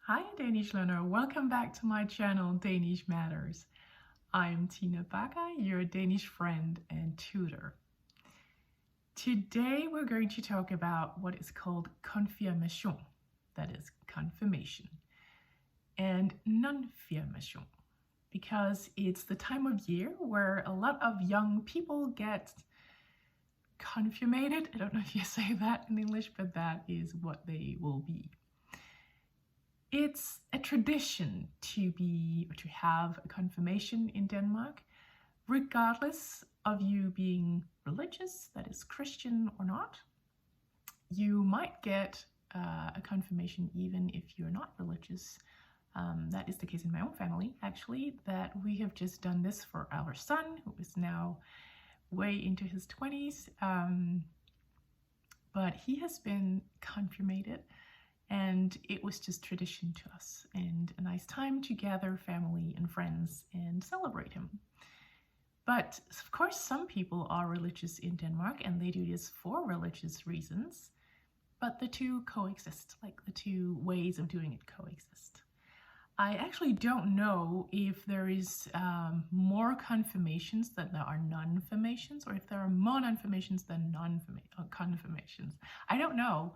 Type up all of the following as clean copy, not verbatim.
Hi Danish learner, welcome back to my channel Danish Matters. I'm Tina Bakker, your Danish friend and tutor. Today we're going to talk about what is called Konfirmation, that is confirmation, and nonfirmation, because it's the time of year where a lot of young people get confirmated. I don't know if you say that in English, but that is what they will be. It's a tradition to have a confirmation in Denmark, regardless of you being religious, that is Christian or not. You might get a confirmation even if you're not religious. That is the case in my own family, actually, that we have just done this for our son, who is now way into his 20s. But he has been confirmated. And it was just tradition to us and a nice time to gather family and friends and celebrate him. But of course, some people are religious in Denmark and they do this for religious reasons, but the two coexist, like the two ways of doing it coexist. I actually don't know if there is more confirmations than there are nonfirmations, or if there are more nonfirmations than confirmations. I don't know.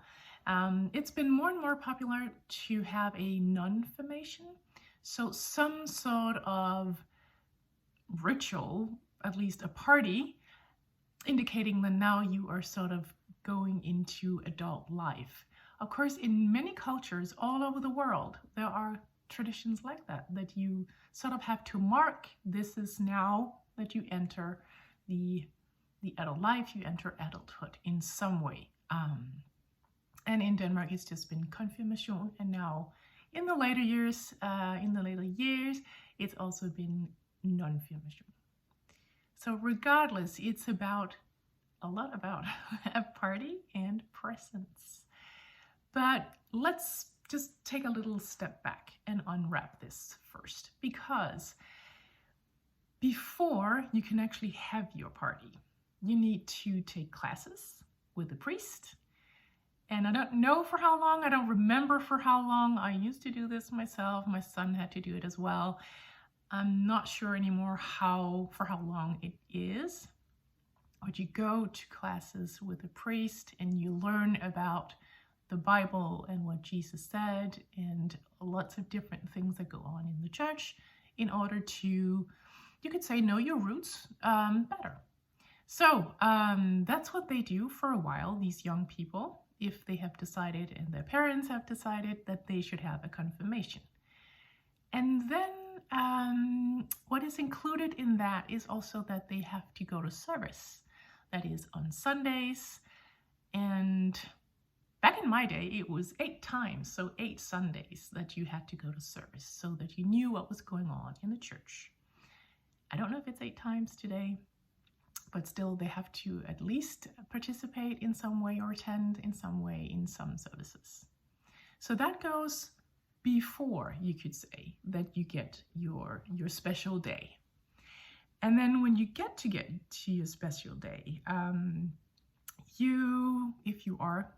It's been more and more popular to have a nonfirmation, so some sort of ritual, at least a party, indicating that now you are sort of going into adult life. Of course, in many cultures all over the world, there are traditions like that you sort of have to mark. This is now that you enter the adult life, you enter adulthood in some way. And in Denmark, it's just been confirmation, and now in the later years, it's also been nonfirmation. So regardless, it's a lot about a party and presents. But let's just take a little step back and unwrap this first, because before you can actually have your party, you need to take classes with a priest. And I don't know for how long, I don't remember for how long. I used to do this myself. My son had to do it as well. I'm not sure anymore for how long it is. But you go to classes with a priest and you learn about the Bible and what Jesus said and lots of different things that go on in the church in order to, you could say, know your roots better. So that's what they do for a while, these young people, if they have decided and their parents have decided that they should have a confirmation. And then what is included in that is also that they have to go to service. That is on Sundays. And back in my day, it was 8 times, so 8 Sundays that you had to go to service so that you knew what was going on in the church. I don't know if it's 8 times today, but still they have to at least participate in some way or attend in some way in some services. So that goes before, you could say, that you get your special day. And then when you get to your special day, if you are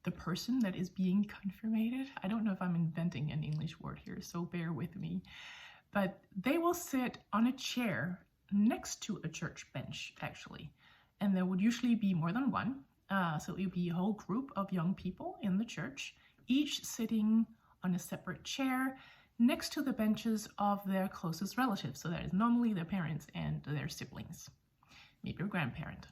the person that is being confirmated, I don't know if I'm inventing an English word here, so bear with me, but they will sit on a chair next to a church bench, actually. And there would usually be more than one. So it would be a whole group of young people in the church, each sitting on a separate chair next to the benches of their closest relatives. So that is normally their parents and their siblings, maybe a grandparent.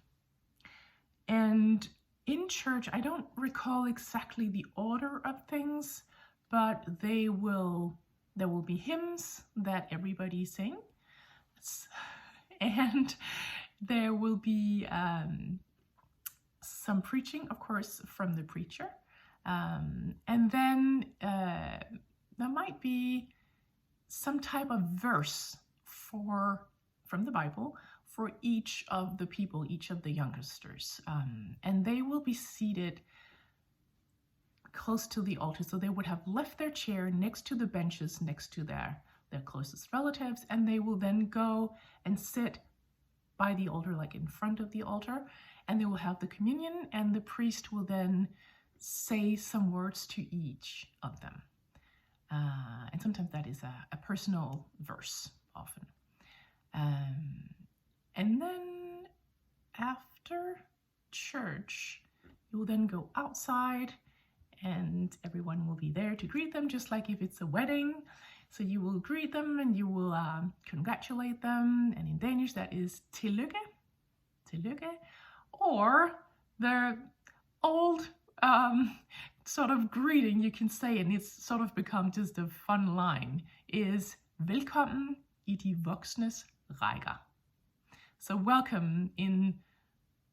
And in church, I don't recall exactly the order of things, but there will be hymns that everybody sings. And there will be some preaching, of course, from the preacher. And then there might be some type of verse from the Bible for each of the people, each of the youngsters. And they will be seated close to the altar. So they would have left their chair next to the benches, next to their closest relatives, and they will then go and sit by the altar, like in front of the altar, and they will have the communion, and the priest will then say some words to each of them. And sometimes that is a personal verse, often. And then after church, you will then go outside and everyone will be there to greet them, just like if it's a wedding. So you will greet them and you will congratulate them. And in Danish, that is tillykke, tillykke. Or the old sort of greeting you can say, and it's sort of become just a fun line, is velkommen I de voksnes rækker. So welcome in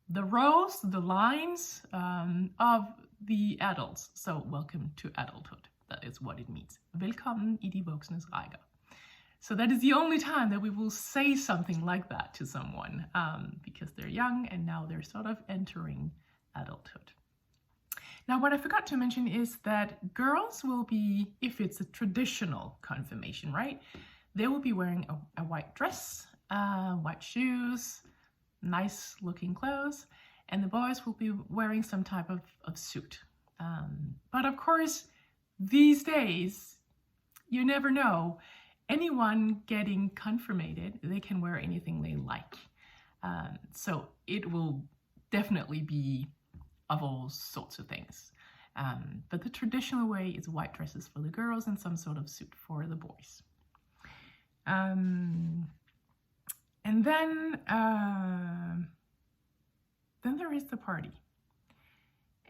the rows, the lines of the adults. So welcome to adulthood. That is what it means. Velkommen I de voksnes rækker. So that is the only time that we will say something like that to someone because they're young and now they're sort of entering adulthood. Now, what I forgot to mention is that girls will be, if it's a traditional confirmation, right? They will be wearing a white dress, white shoes, nice looking clothes, and the boys will be wearing some type of suit. But of course, these days, you never know. Anyone getting confirmated, they can wear anything they like. So it will definitely be of all sorts of things. But the traditional way is white dresses for the girls and some sort of suit for the boys. And then there is the party.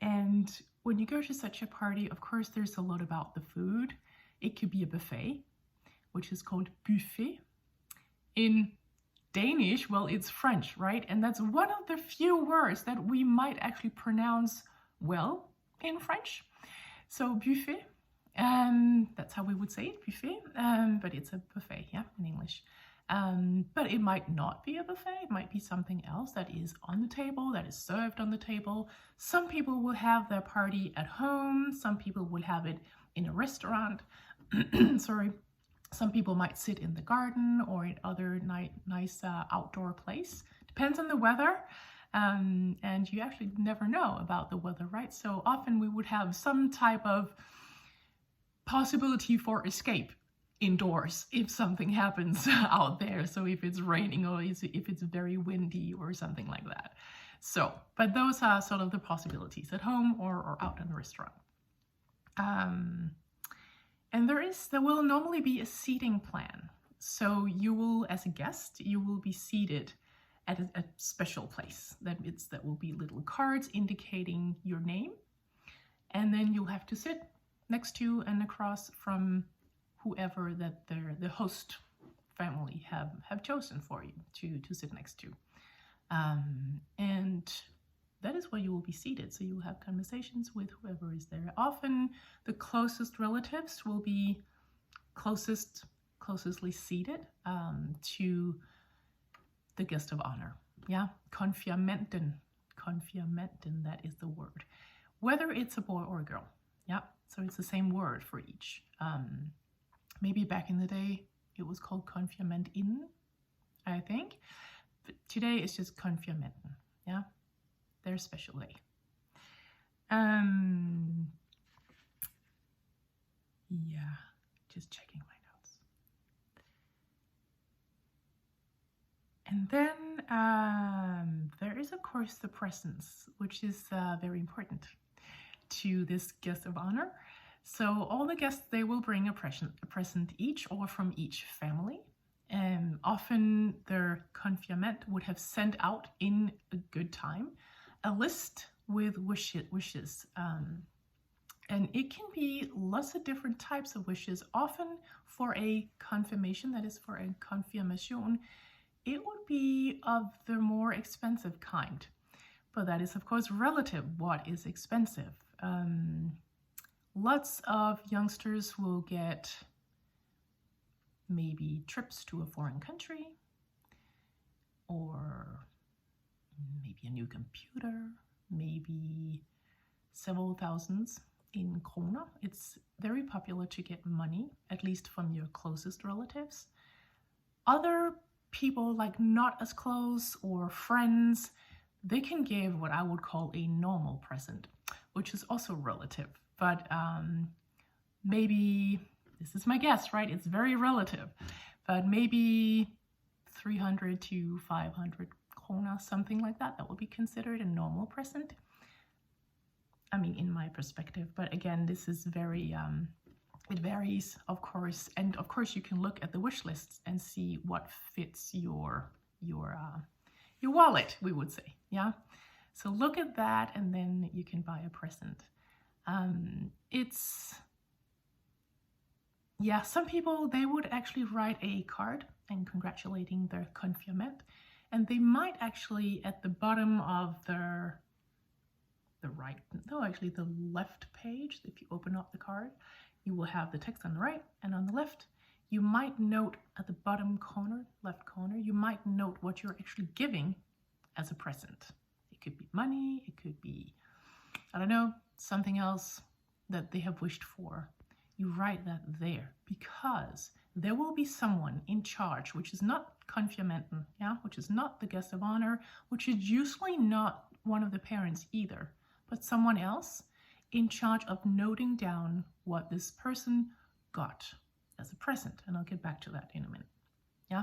And when you go to such a party, of course, there's a lot about the food. It could be a buffet, which is called buffet. In Danish, well, it's French, right? And that's one of the few words that we might actually pronounce well in French. So buffet, that's how we would say it, buffet, but it's a buffet, yeah, in English. But it might not be a buffet. It might be something else that is on the table, that is served on the table. Some people will have their party at home. Some people will have it in a restaurant. Sorry. Some people might sit in the garden or in other nice outdoor place. Depends on the weather. And you actually never know about the weather, right? So often we would have some type of possibility for escape indoors if something happens out there. So if it's raining or if it's very windy or something like that. So, but those are sort of the possibilities at home or out in the restaurant. And there will normally be a seating plan. So you will, as a guest, you will be seated at a special place. That will be little cards indicating your name. And then you'll have to sit next to and across from whoever that the host family have chosen for you to sit next to. And that is where you will be seated. So you will have conversations with whoever is there. Often the closest relatives will be closely seated to the guest of honor. Yeah, Konfirmation, that is the word. Whether it's a boy or a girl. Yeah, so it's the same word for each. Maybe back in the day it was called Konfirmation, I think. But today it's just Konfirmation. Yeah. Their special day. Yeah, just checking my notes. And then there is, of course, the presents, which is very important to this guest of honor. So all the guests, they will bring a present each or from each family. Often their confirmant would have sent out in a good time a list with wishes. And it can be lots of different types of wishes. Often for a confirmation, that is for a confirmation, it would be of the more expensive kind. But that is, of course, relative. What is expensive? Lots of youngsters will get maybe trips to a foreign country, or maybe a new computer, maybe several thousands in kroner. It's very popular to get money, at least from your closest relatives. Other people, like not as close or friends, they can give what I would call a normal present, which is also relative. But maybe this is my guess, right? It's very relative, but maybe 300 to 500 krona, something like that. That would be considered a normal present. I mean, in my perspective, but again, this is very, it varies, of course. And of course, you can look at the wish lists and see what fits your wallet, we would say, yeah? So look at that, and then you can buy a present. Some people, they would actually write a card and congratulating their confirmant, and they might actually at the bottom of the left page, if you open up the card, you will have the text on the right, and on the left, you might note at the bottom corner, left corner, you might note what you're actually giving as a present. It could be money, it could be, I don't know, something else that they have wished for. You write that there because there will be someone in charge, which is not konfirmanden, yeah, which is not the guest of honor, which is usually not one of the parents either, but someone else in charge of noting down what this person got as a present. And I'll get back to that in a minute. Yeah.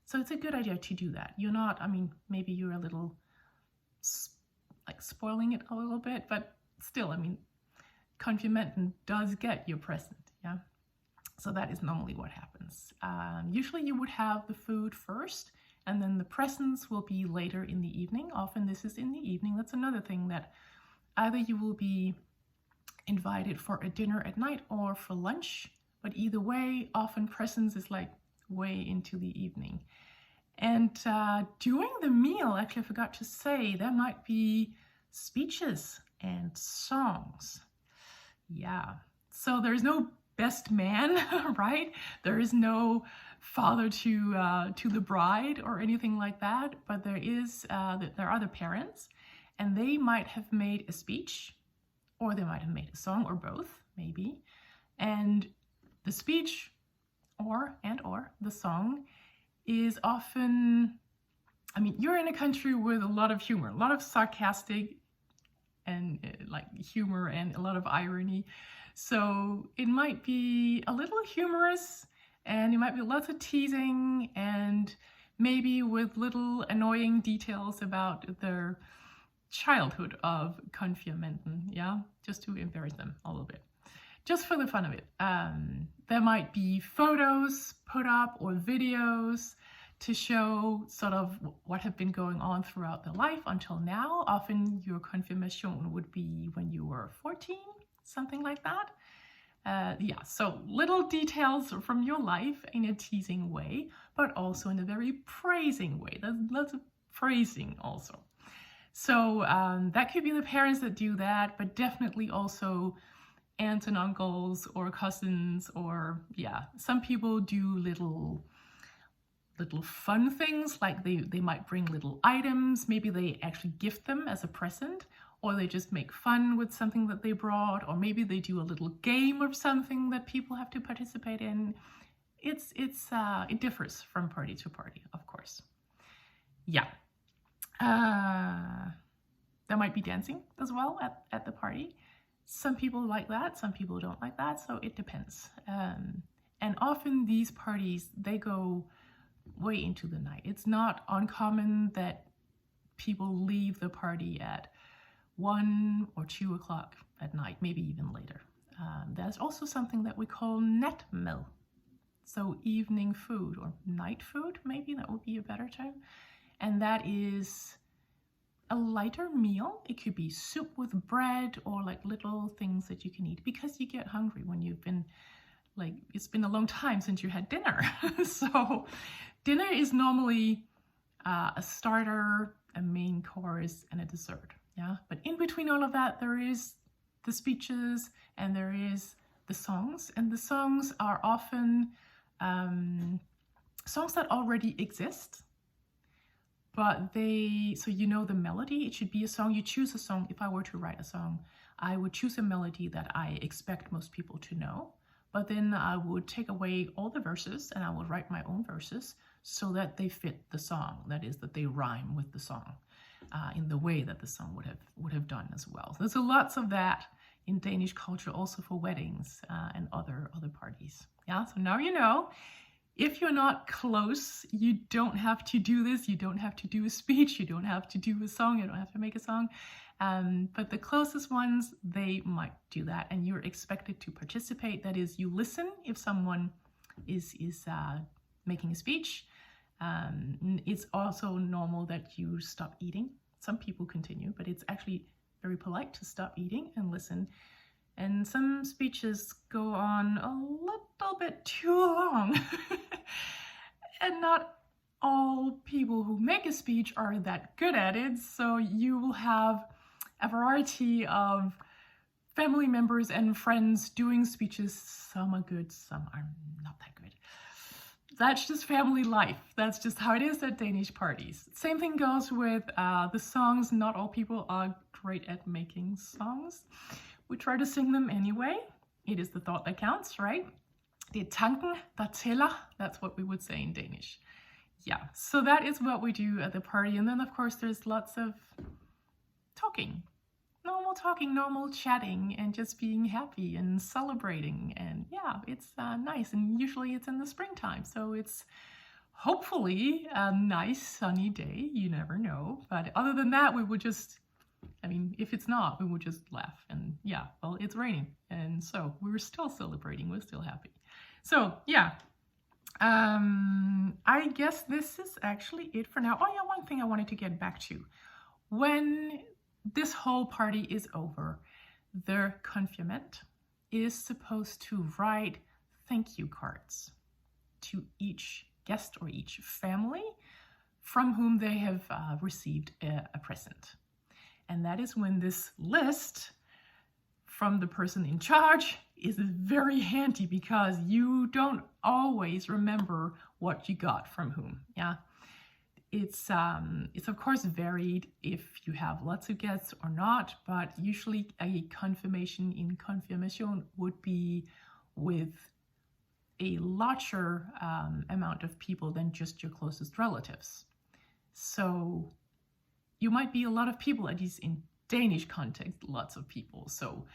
So it's a good idea to do that. You're not, I mean, maybe you're a little like spoiling it a little bit, but still, I mean, konfirmanden does get your present. Yeah. So that is normally what happens. Usually you would have the food first, and then the presents will be later in the evening. Often this is in the evening. That's another thing, that either you will be invited for a dinner at night or for lunch, but either way, often presents is like way into the evening. And during the meal, actually I forgot to say, there might be speeches and songs. Yeah, so there's no best man, right? There is no father to the bride or anything like that, but there are the parents, and they might have made a speech, or they might have made a song, or both, maybe. And the speech or the song is often, I mean, you're in a country with a lot of humor, a lot of sarcastic and like humor and a lot of irony. So it might be a little humorous, and it might be lots of teasing, and maybe with little annoying details about their childhood of konfirmanden, yeah, just to embarrass them a little bit, just for the fun of it. There might be photos put up or videos to show sort of what have been going on throughout their life until now. Often your confirmation would be when you were 14, something like that. So little details from your life in a teasing way, but also in a very praising way. There's lots of praising also. So that could be the parents that do that, but definitely also aunts and uncles or cousins, or some people do little fun things, like they might bring little items. Maybe they actually gift them as a present, or they just make fun with something that they brought, or maybe they do a little game of something that people have to participate in. It differs from party to party, of course. Yeah. There might be dancing as well at the party. Some people like that, some people don't like that, so it depends. And often these parties, they go way into the night. It's not uncommon that people leave the party at 1 or 2 o'clock at night, maybe even later. There's also something that we call natmad, so evening food or night food, maybe that would be a better term. And that is a lighter meal. It could be soup with bread, or like little things that you can eat, because you get hungry when you've been, like, it's been a long time since you had dinner. So dinner is normally a starter, a main course, and a dessert. Yeah, but in between all of that, there is the speeches and there is the songs, and the songs are often songs that already exist. But so you know the melody. It should be a song. You choose a song. If I were to write a song, I would choose a melody that I expect most people to know. But then I would take away all the verses and I would write my own verses so that they fit the song. That is, that they rhyme with the song in the way that the song would have done as well. So there's lots of that in Danish culture also for weddings and other parties. Yeah, so now you know. If you're not close, you don't have to do this. You don't have to do a speech. You don't have to do a song. You don't have to make a song. But the closest ones, they might do that. And you're expected to participate. That is, you listen if someone is making a speech. It's also normal that you stop eating. Some people continue, but it's actually very polite to stop eating and listen. And some speeches go on a little bit too long. And not all people who make a speech are that good at it. So you will have a variety of family members and friends doing speeches. Some are good, some are not that good. That's just family life. That's just how it is at Danish parties. Same thing goes with the songs. Not all people are great at making songs. We try to sing them anyway. It is the thought that counts, right? Det er tanken, der tæller. That's what we would say in Danish. Yeah, so that is what we do at the party. And then, of course, there's lots of talking. Normal chatting, and just being happy and celebrating. And yeah, it's nice. And usually it's in the springtime. So it's hopefully a nice sunny day. You never know. But other than that, we would just... if it's not, we would just laugh. And yeah, well, it's raining. And so we were still celebrating. We're still happy. So yeah, I guess this is actually it for now. Oh yeah, one thing I wanted to get back to. When this whole party is over, the confirmant is supposed to write thank you cards to each guest or each family from whom they have received a present. And that is when this list from the person in charge is very handy, because you don't always remember what you got from whom. Yeah, it's of course varied if you have lots of guests or not, but usually a confirmation in Konfirmation would be with a larger amount of people than just your closest relatives. So you might be a lot of people, at least in Danish context, lots of people. So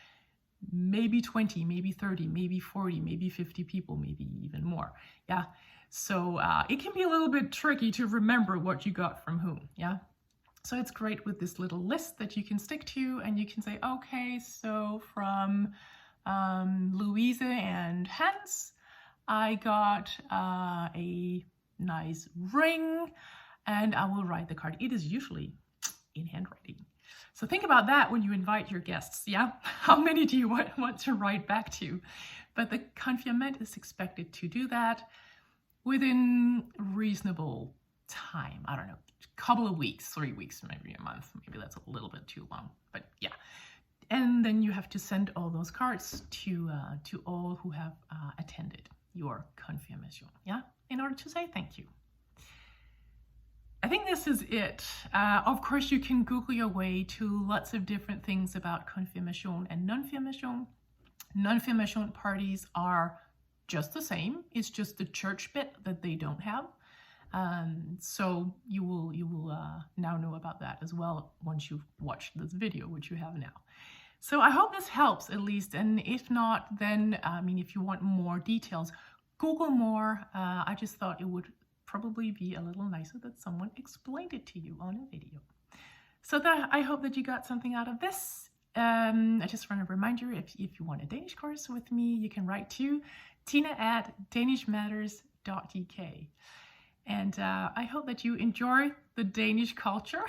maybe 20, maybe 30, maybe 40, maybe 50 people, maybe even more. Yeah. So it can be a little bit tricky to remember what you got from whom. Yeah. So it's great with this little list that you can stick to, and you can say, okay, so from Louise and Hans, I got a nice ring, and I will write the card. It is usually in handwriting. So think about that when you invite your guests, yeah? How many do you want to write back to? But the confirmant is expected to do that within reasonable time. I don't know, a couple of weeks, 3 weeks, maybe a month. Maybe that's a little bit too long, but yeah. And then you have to send all those cards to all who have attended your confirmation, yeah? In order to say thank you. I think this is it. Of course, you can Google your way to lots of different things about Konfirmation and nonfirmation. Nonfirmation parties are just the same. It's just the church bit that they don't have. So you will now know about that as well once you've watched this video, which you have now. So I hope this helps at least. And if not, then if you want more details, Google more. I just thought it would probably be a little nicer that someone explained it to you on a video. So I hope that you got something out of this. I just want to remind you, if you want a Danish course with me, you can write to tina@danishmatters.dk. And I hope that you enjoy the Danish culture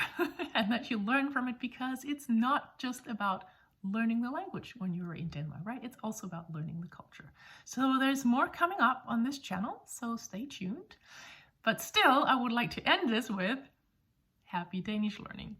and that you learn from it, because it's not just about learning the language when you're in Denmark, right? It's also about learning the culture. So there's more coming up on this channel, so stay tuned. But still, I would like to end this with happy Danish learning.